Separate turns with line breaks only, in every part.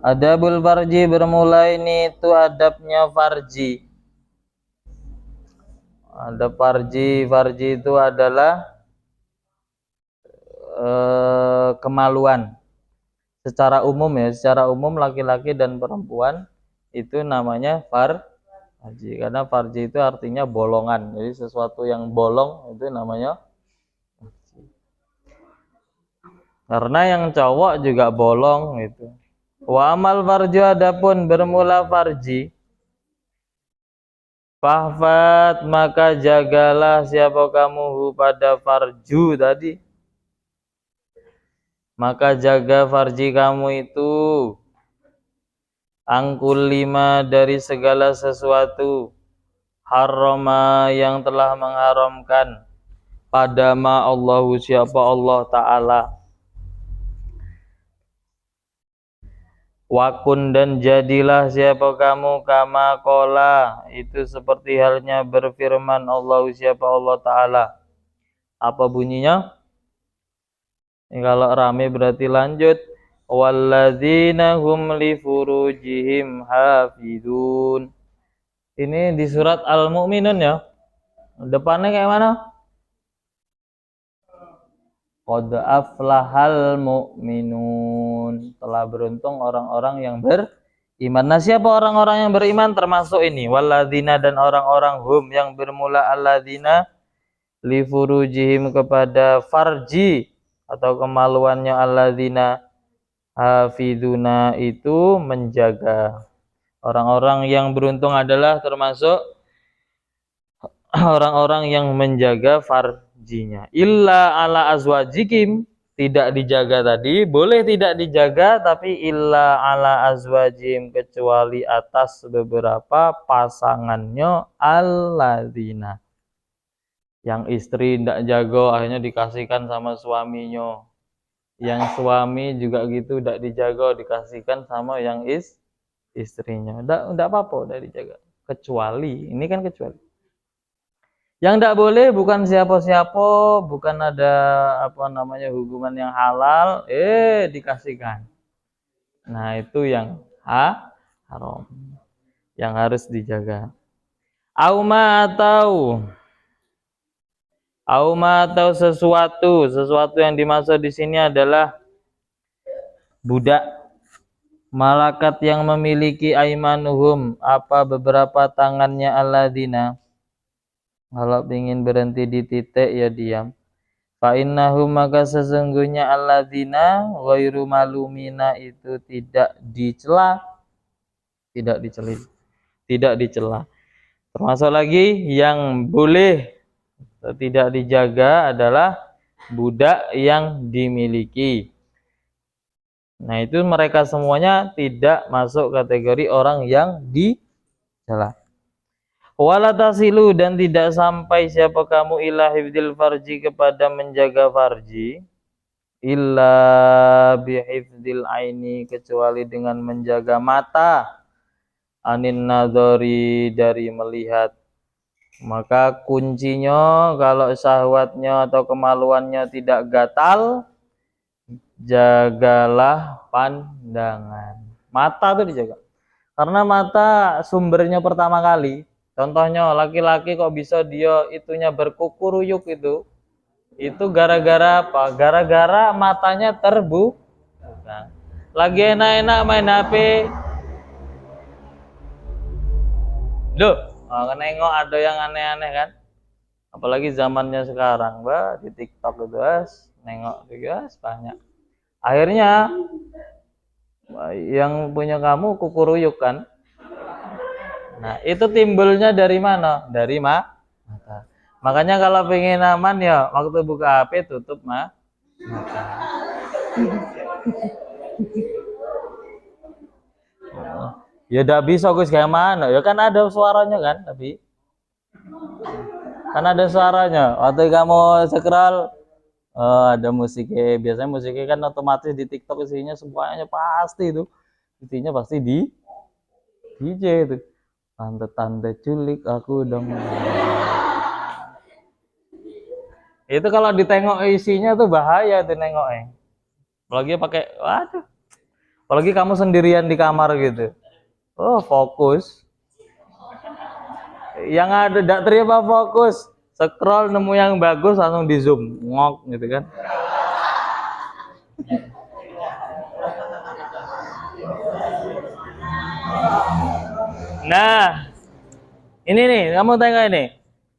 Adabul farji bermula ini itu adabnya farji. Adab farji itu adalah kemaluan. Secara umum laki-laki dan perempuan itu namanya farji. Karena farji itu artinya bolongan. Jadi sesuatu yang bolong itu namanya farji. Karena yang cowok juga bolong gitu. Wa amal farju adapun bermula farji. Fahfat maka jagalah siapa kamu pada farju tadi. Maka jaga farji kamu itu angkul 5 dari segala sesuatu harama yang telah mengharamkan pada ma Allahu siapa Allah Ta'ala. Wakun dan jadilah siapa kamu kama kola itu seperti halnya berfirman Allah siapa Allah Ta'ala. Apa bunyinya? Ini kalau rame berarti lanjut. Walladzina hum li furujihim hafidun. Ini di surat Al-Mu'minun ya. Depannya kayak mana? Qad aflahal mu'minun. Telah beruntung orang-orang yang beriman. Nah, siapa orang-orang yang beriman termasuk ini? Walladzina dan orang-orang hum yang bermula alladzina li furujihim kepada farji atau kemaluannya alladzina hafiduna itu menjaga. Orang-orang yang beruntung adalah termasuk orang-orang yang menjaga farjinya. Illa ala azwajikim, tidak dijaga tadi, boleh tidak dijaga, tapi illa ala azwajim, kecuali atas beberapa pasangannya alladzina. Yang istri tidak jaga akhirnya dikasihkan sama suaminya. Yang suami juga gitu tidak dijaga dikasihkan sama yang istrinya. Enggak apa-apa, udah dijaga. Kecuali, ini kan kecuali. Yang tidak boleh bukan siapa-siapa, bukan ada hubungan yang halal, dikasihkan. Nah, itu yang haram. Yang harus dijaga. Auma atau sesuatu yang dimaksud di sini adalah budak malakat yang memiliki aimanuhum beberapa tangannya alladzina. Kalau ingin berhenti di titik ya diam. Fa innahum maka sesungguhnya alladzina ghairu malumina itu tidak dicela, tidak dicela. Termasuk lagi yang boleh tidak dijaga adalah budak yang dimiliki. Nah, itu mereka semuanya tidak masuk kategori orang yang dicela. Wala tasilu dan tidak sampai siapa kamu ila hifdzil farji kepada menjaga farji illa bihifdzil aini kecuali dengan menjaga mata anin nadhari dari melihat. Maka kuncinya kalau syahwatnya atau kemaluannya tidak gatal, jagalah pandangan. Mata itu dijaga. Karena mata sumbernya pertama kali. Contohnya laki-laki kok bisa dia itunya berkukuruyuk itu gara-gara apa? Gara-gara matanya terbuka. Lagi enak-enak main HP. Loh, nengok ada yang aneh-aneh kan? Apalagi zamannya sekarang, di TikTok itu nengok banyak. Akhirnya yang punya kamu kukuruyuk kan? Nah, itu timbulnya dari mana? Dari mata. Makanya kalau pengen aman ya waktu buka HP tutup mata. Ya udah bisa Gus kayak mana? Ya kan ada suaranya kan, tapi kan ada suaranya. Waktu kamu scroll ada musiknya. Biasanya musiknya kan otomatis di TikTok isinya semuanya pasti itu. Intinya pasti di DJ itu. Tante-tante culik aku dong. Itu kalau ditengok isinya tuh bahaya tuh nengoknya. Apalagi pakai, waduh. Apalagi kamu sendirian di kamar gitu. Oh, fokus. Yang ada tidak terima fokus. Scroll nemu yang bagus langsung di zoom, ngok gitu kan. Nah, ini nih, kamu tengok ini.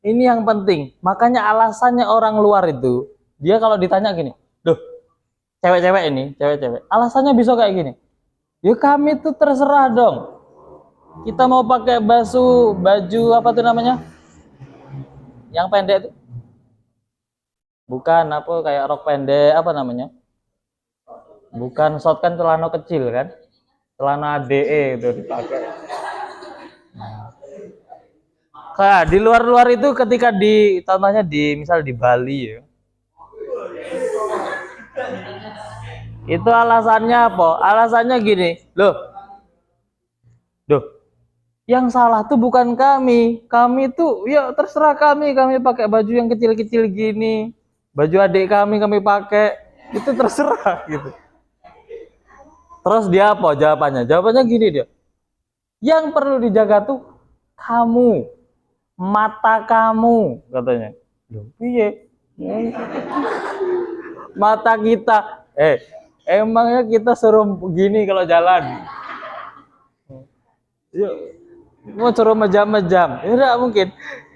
Ini yang penting. Makanya alasannya orang luar itu, dia kalau ditanya gini, "Duh, cewek-cewek ini, cewek-cewek, alasannya bisa kayak gini." Ya kami tuh terserah dong. Kita mau pakai baju apa tuh namanya? Yang pendek tuh. Bukan apa kayak rok pendek apa namanya? Bukan short kan celana kecil kan? Celana DE itu dipakai. Nah, di luar-luar itu ketika di contohnya di misal di Bali ya. Itu alasannya apa? Alasannya gini, loh, yang salah tuh bukan kami. Kami tuh ya terserah kami pakai baju yang kecil-kecil gini. Baju adik kami pakai, itu terserah gitu. Terus dia apa jawabannya? Jawabannya gini dia. Yang perlu dijaga tuh kamu, mata kamu katanya. Loh, piye? Mata kita. Emangnya kita suruh begini kalau jalan? Yuk, mau suruh mejam-mejam? Ya enggak mungkin.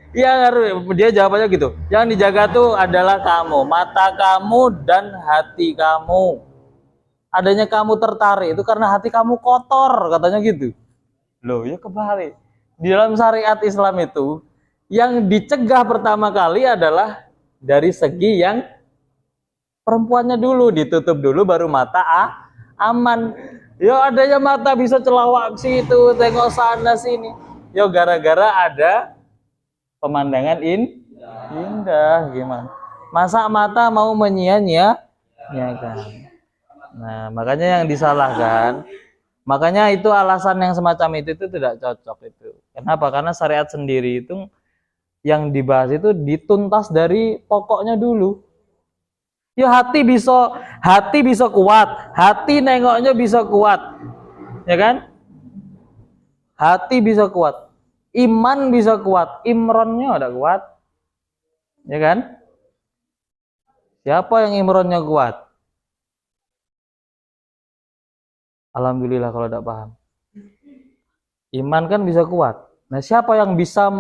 Ya dia jawabannya gitu. Yang dijaga tuh adalah kamu, mata kamu dan hati kamu. Adanya kamu tertarik itu karena hati kamu kotor, katanya gitu. Loh, ya kebalik. Di dalam syariat Islam itu yang dicegah pertama kali adalah dari segi yang perempuannya dulu, ditutup dulu baru mata aman. Yo adanya mata bisa celawak situ, tengok sana sini. Yo gara-gara ada pemandangan indah gimana? Masa mata mau menyia-nyiakan. Nah, makanya yang disalahkan, makanya itu alasan yang semacam itu tidak cocok itu. Kenapa? Karena syariat sendiri itu yang dibahas itu dituntas dari pokoknya dulu. Ya hati bisa kuat, hati nengoknya bisa kuat, ya kan? Hati bisa kuat, iman bisa kuat, imronnya udah kuat, ya kan? Siapa yang imronnya kuat? Alhamdulillah kalau tidak paham. Iman kan bisa kuat. Nah, siapa yang bisa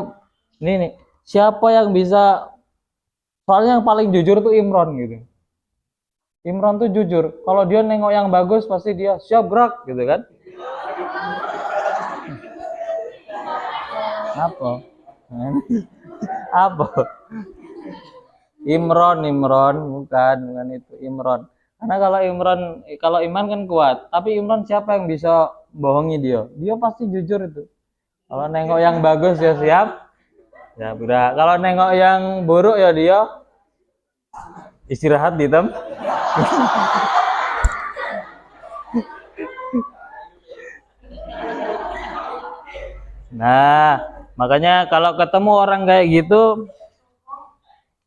nih, siapa yang bisa, soalnya yang paling jujur tuh Imron gitu. Imron tuh jujur. Kalau dia nengok yang bagus pasti dia siap gerak gitu kan. Apa? Apa? Imron bukan itu Imron. Karena kalau Iman kan kuat, tapi Imron siapa yang bisa bohongi dia? Dia pasti jujur itu. Kalau nengok yang bagus ya siap. Ya udah. Kalau nengok yang buruk ya dia istirahat di tem. Nah, makanya kalau ketemu orang kayak gitu,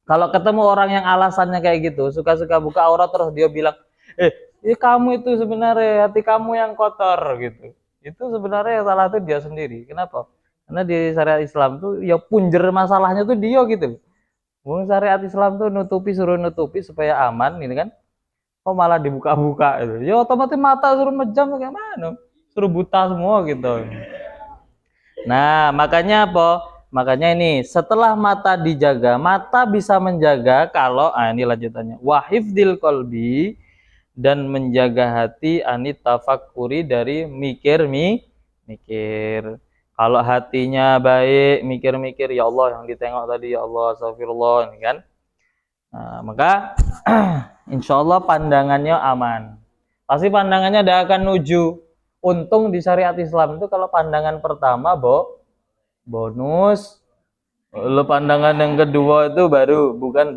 kalau ketemu orang yang alasannya kayak gitu, suka-suka buka aurat terus dia bilang, kamu itu sebenarnya hati kamu yang kotor gitu. Itu sebenarnya yang salah itu dia sendiri. Kenapa? Karena di syariat Islam tuh ya punjer masalahnya tuh dia gitu. Wong syariat Islam tuh suruh nutupi supaya aman ini kan. Kok malah dibuka-buka itu. Ya otomatis mata suruh mejam kayak mana? Suruh buta semua gitu. Nah, makanya apa? Makanya ini setelah mata dijaga, mata bisa menjaga kalau ini lanjutannya. Wahifdil qalbi dan menjaga hati anit tafakkuri dari mikir. Kalau hatinya baik, mikir-mikir ya Allah yang ditengok tadi ya Allah astagfirullah ini kan. Nah, maka insya Allah pandangannya aman. Pasti pandangannya tidak akan nuju. Untung di syariat Islam itu kalau pandangan pertama bonus, lo pandangan yang kedua itu baru bukan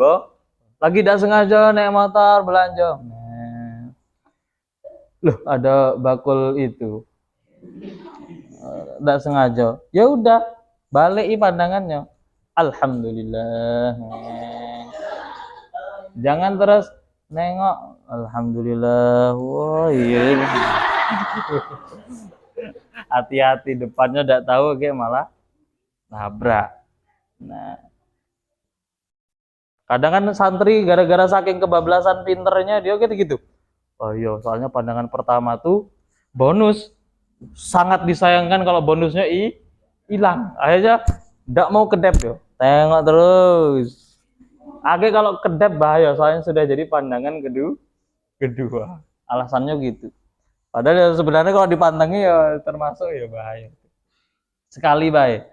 lagi tidak sengaja naik motor belanja. Loh ada bakul itu, tidak sengaja. Ya udah balik pandangannya. Alhamdulillah. Jangan terus nengok. Alhamdulillah. Wah iya. Hati-hati, depannya udah tahu kayak malah nabrak. Nah, kadang kan santri gara-gara saking kebablasan pinternya dia gitu-gitu. Oh iya, soalnya pandangan pertama tuh bonus. Sangat disayangkan kalau bonusnya hilang. Akhirnya nggak mau kedep yo. Tengok terus. Akhirnya kalau kedep bahaya, soalnya sudah jadi pandangan kedua. Alasannya gitu. Padahal ya sebenarnya kalau dipandangi ya termasuk ya bahaya. Sekali baik.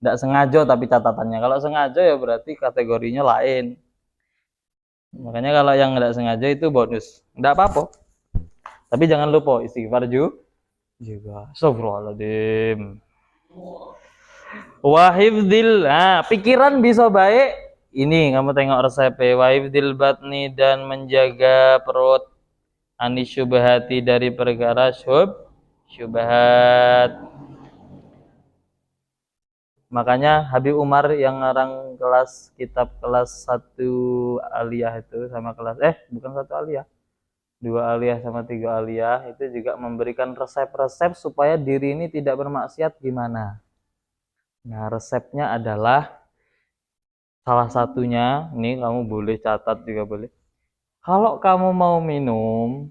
Nggak sengaja tapi catatannya. Kalau sengaja ya berarti kategorinya lain. Makanya kalau yang nggak sengaja itu bonus. Nggak apa-apa. Tapi jangan lupa istighfar juga. Astagfirullahaladzim. Wahifdil. Nah, pikiran bisa baik. Ini kamu tengok resepnya. Wahifdil batni dan menjaga perut. Anis syubhati dari perkara syubhat. Makanya Habib Umar yang ngarang kitab kelas 1 aliyah itu sama kelas bukan 1 aliyah. 2 aliyah sama 3 aliyah itu juga memberikan resep-resep supaya diri ini tidak bermaksiat gimana. Nah, resepnya adalah salah satunya, ini kamu boleh catat juga boleh. Kalau kamu mau minum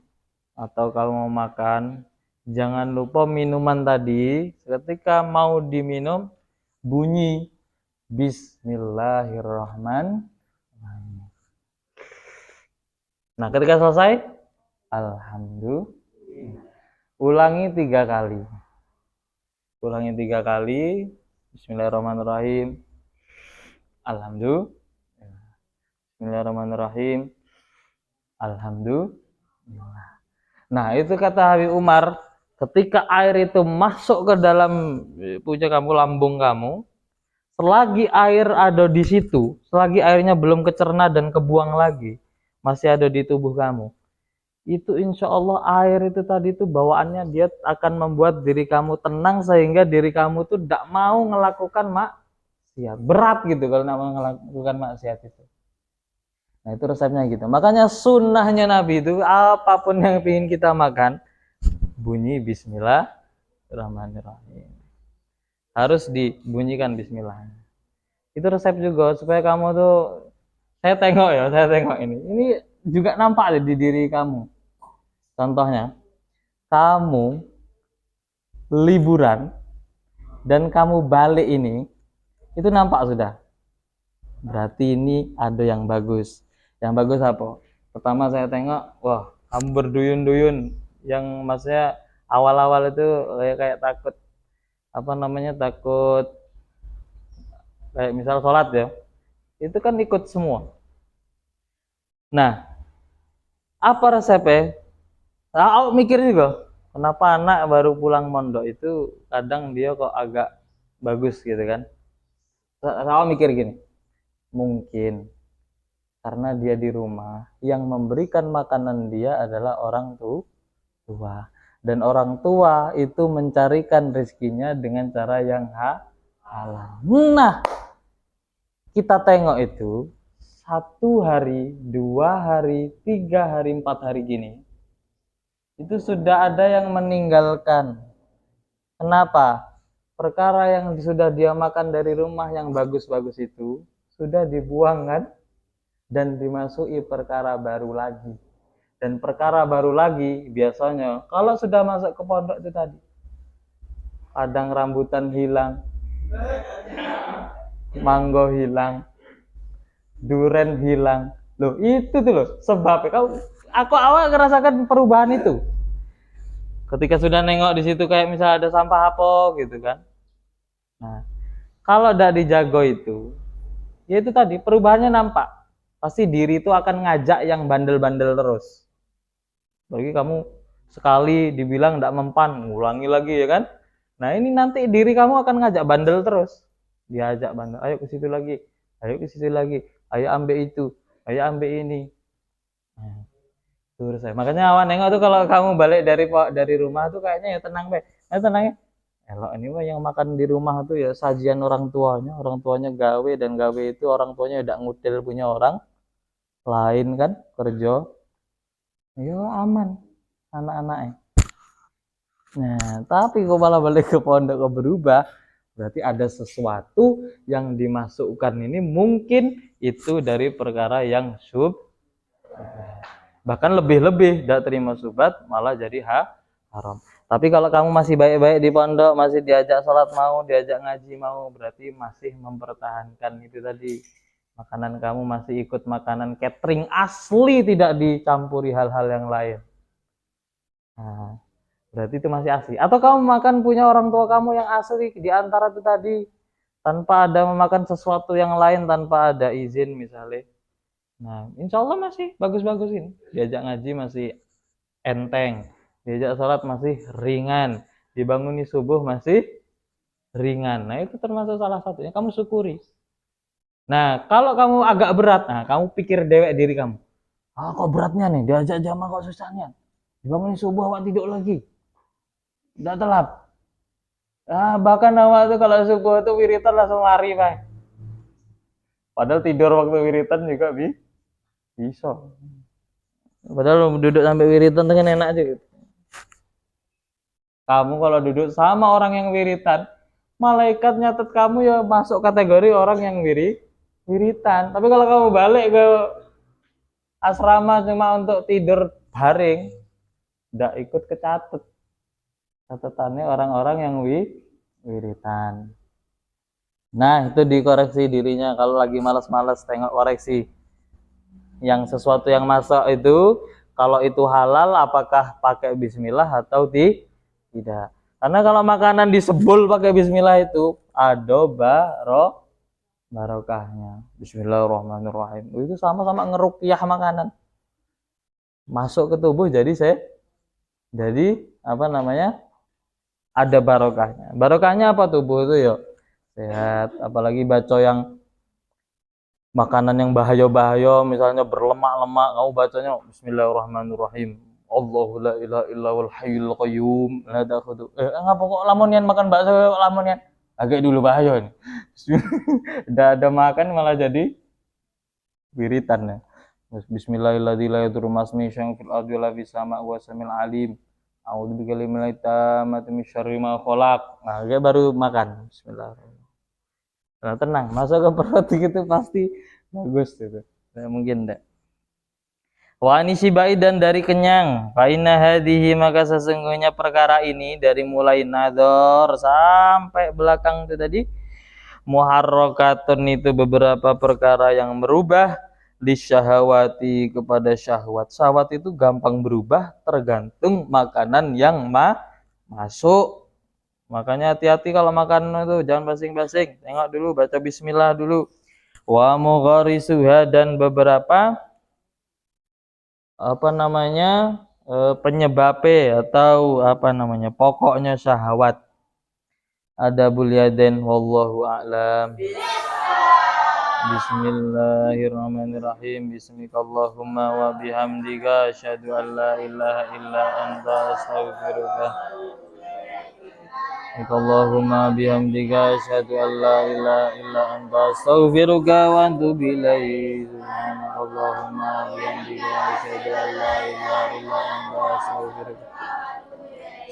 atau kamu mau makan, jangan lupa minuman tadi ketika mau diminum bunyi Bismillahirrahmanirrahim. Nah, ketika selesai, Alhamdulillah. Ulangi 3 kali. Ulangi 3 kali. Bismillahirrahmanirrahim. Alhamdulillah. Bismillahirrahmanirrahim. Alhamdulillah. Nah, itu kata Habib Umar, ketika air itu masuk ke dalam punya kamu, lambung kamu, selagi air ada di situ, selagi airnya belum kecerna dan kebuang lagi, masih ada di tubuh kamu, itu insya Allah air itu tadi itu bawaannya dia akan membuat diri kamu tenang sehingga diri kamu tuh tidak mau melakukan maksiat. Berat gitu kalau nak melakukan maksiat itu. Nah, itu resepnya gitu. Makanya sunnahnya Nabi itu apapun yang ingin kita makan, bunyi Bismillahirrahmanirrahim. Harus dibunyikan Bismillah. Itu resep juga supaya kamu tuh, saya tengok ini. Ini juga nampak di diri kamu. Contohnya, kamu liburan dan kamu balik ini, itu nampak sudah. Berarti ini ada yang bagus. Yang bagus apa? Pertama saya tengok, wah, kamu berduyun-duyun. Yang maksudnya awal-awal itu kayak takut, takut kayak misal sholat ya. Itu kan ikut semua. Nah, apa resepnya? Aku mikir juga, kenapa anak baru pulang mondok itu kadang dia kok agak bagus gitu kan. Saya mikir gini, mungkin karena dia di rumah, yang memberikan makanan dia adalah orang tua. Dan orang tua itu mencarikan rezekinya dengan cara yang halal. Nah, kita tengok itu 1 hari, 2 hari, 3 hari, 4 hari gini, itu sudah ada yang meninggalkan. Kenapa? Perkara yang sudah dia makan dari rumah yang bagus-bagus itu sudah dibuang kan, dan dimasuki perkara baru lagi. Dan perkara baru lagi biasanya kalau sudah masuk ke pondok itu tadi, kadang rambutan hilang, mangga hilang, duren hilang. Loh, itu tuh loh sebabnya. Aku awal ngerasakan perubahan itu. Ketika sudah nengok di situ kayak misalnya ada sampah apa gitu kan. Nah, kalau tidak dijaga itu, ya itu tadi perubahannya nampak. Pasti diri itu akan ngajak yang bandel-bandel terus. Bagi kamu sekali dibilang tidak mempan, ngulangi lagi ya kan. Nah, ini nanti diri kamu akan ngajak bandel terus. Diajak bandel, ayo ke situ lagi, ayo ke situ lagi, ayo ambil itu, ayo ambil ini. Nah, terus saya. Makanya awan nengok tuh kalau kamu balik dari rumah tuh kayaknya ya tenang deh. Nah, tenangnya. Elok ini mah yang makan di rumah tuh ya sajian orang tuanya gawe, dan gawe itu orang tuanya udah ngutil punya orang lain kan kerja. Ya aman anak-anaknya. Nah, tapi kok malah balik ke pondok kok berubah, berarti ada sesuatu yang dimasukkan ini mungkin itu dari perkara yang bahkan lebih-lebih tidak terima syubhat malah jadi haram. Tapi kalau kamu masih baik-baik di pondok, masih diajak sholat mau, diajak ngaji mau, berarti masih mempertahankan itu tadi. Makanan kamu masih ikut makanan catering asli, tidak dicampuri hal-hal yang lain. Nah, berarti itu masih asli. Atau kamu makan punya orang tua kamu yang asli di antara itu tadi, tanpa ada memakan sesuatu yang lain, tanpa ada izin misalnya. Nah, insya Allah masih bagus-bagusin. Diajak ngaji masih enteng, diajak sholat masih ringan, dibanguni subuh masih ringan. Nah, itu termasuk salah satunya. Kamu syukuri. Nah, kalau kamu agak berat, nah kamu pikir dewek diri kamu. Ah, kok beratnya nih, diajak jamaah kok susahnya. Dibanguni subuh awak tidur lagi. Tidak telap. Ah, bahkan awak tuh kalau subuh itu wiritan langsung lari, Pak. Padahal tidur waktu wiritan juga bisa. Padahal duduk sampai wiritan dengan enak aja gitu. Kamu kalau duduk sama orang yang wiritan, malaikat nyatet kamu ya masuk kategori orang yang wiritan. Tapi kalau kamu balik ke asrama cuma untuk tidur baring, tidak ikut kecatet. Catatannya orang-orang yang wiritan. Nah, itu dikoreksi dirinya kalau lagi malas-malas, tengok koreksi. Yang sesuatu yang masuk itu, kalau itu halal apakah pakai bismillah atau tidak. Karena kalau makanan disebul pakai bismillah itu ada barokahnya. Bismillahirrahmanirrahim. Itu sama-sama ngeruqyah makanan. Masuk ke tubuh jadi apa namanya? Ada barokahnya. Barokahnya apa tubuh itu ya? Sehat, apalagi baca yang makanan yang bahaya-bahaya, misalnya berlemak-lemak, kamu bacanya Bismillahirrahmanirrahim. Allahu la ilaha illallahul hayyul qayyum la ta'khudhu. Ngapa kok lamun yen makan bakso lamun yen agak dulu bahaya nih. Udah ada makan malah jadi wiritan ya. Bismillahirrahmanirrahim la yadurru ma'asmihi syai'un fil ardi wala fis sama' wa samil alim. A'udzu bikalimati tammati min syarri ma khalaq. Nah, kayak baru makan. Bismillahirrahmanirrahim. Nah, tenang, masuk ke perut itu pasti bagus itu. Nah, mungkin enggak. Wa anisibai dan dari kenyang. Fa inna hadhihi maka sesungguhnya perkara ini dari mulai nador sampai belakang itu tadi muharrakatun itu beberapa perkara yang merubah lisyahawati kepada syahwat. Syahwat itu gampang berubah tergantung makanan yang masuk. Makanya hati-hati kalau makan itu jangan basing-basing. Tengok dulu, baca bismillah dulu. Wa mugharisuha dan beberapa apa namanya penyebabnya atau apa namanya pokoknya syahwat. Ada buliaden wallahu a'lam. Bismillahirrahmanirrahim. Bismikallahumma wa bihamdika asyhadu an la ilaha illa anta astaghfiruka. Allahumma bihamdika asyhadu an la ilaha illa anta astaghfiruka wa atubu ilaik. Allahumma bihamdika asyhadu an la ilaha illa anta astaghfiruka.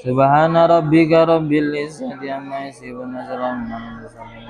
Subhana rabbika rabbil izzati amma yasifun wa salamun alal mursalin.